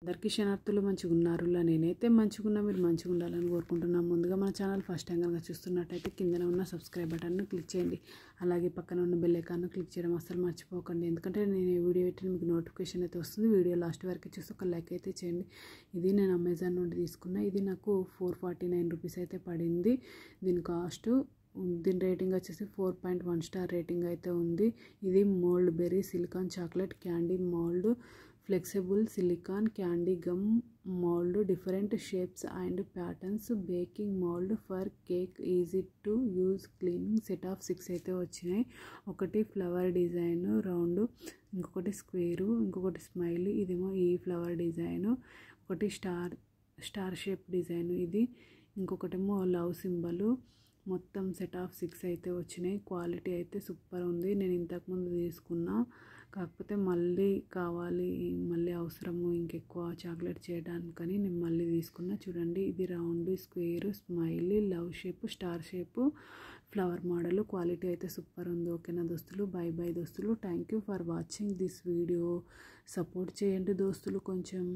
అందరికీ శనార్థులు మంచిగా ఉన్నారు. నేనైతే మంచిగా ఉన్నా, మీరు మంచిగా ఉండాలని కోరుకుంటున్నాను. ముందుగా మన ఛానల్ ఫస్ట్ టైం కనుక చూస్తున్నట్టయితే కిందన ఉన్న సబ్స్క్రైబ్ బటన్ను క్లిక్ చేయండి. అలాగే పక్కన ఉన్న బెల్ ఐకాన్ను క్లిక్ చేయడం అస్సలు మర్చిపోకండి. ఎందుకంటే నేను ఈ వీడియో పెట్టిన మీకు నోటిఫికేషన్ అయితే వస్తుంది. వీడియో లాస్ట్ వరకు చూసి ఒక లైక్ అయితే చేయండి. ఇది నేను అమెజాన్ నుండి తీసుకున్నా. ఇది నాకు 449 రూపీస్ అయితే పడింది. దీని కాస్ట్, దీని రేటింగ్ వచ్చేసి 4.1 స్టార్ రేటింగ్ అయితే ఉంది. ఇది mould berry silicone chocolate candy mould, flexible silicone candy gum mould, different shapes and patterns, baking mould for cake, easy to use, cleaning. Set of 6 అయితే వచ్చినాయి. ఒకటి ఫ్లవర్ డిజైన్ రౌండ్, ఇంకొకటి square, ఇంకొకటి smiley, ఇదేమో ఈ ఫ్లవర్ డిజైను, ఒకటి star shape design ఇది, ఇంకొకటేమో లవ్ సింబల్. మొత్తం సెట్ ఆఫ్ 6 అయితే వచ్చినాయి. క్వాలిటీ అయితే సూపర్ ఉంది. నేను ఇంతకుముందు తీసుకున్నా, కాకపోతే మళ్ళీ కావాలి, మళ్ళీ అవసరము ఇంకెక్కువ చాక్లెట్ చేయడానికని నేను మళ్ళీ తీసుకున్నా. చూడండి, ఇది round, square, smiley, love shape, star shape, flower model. Quality అయితే సూపర్ ఉంది. ఓకేనా దోస్తులు, బాయ్ బాయ్ దోస్తులు. Thank you for watching this video. Support చేయండి దోస్తులు కొంచెం.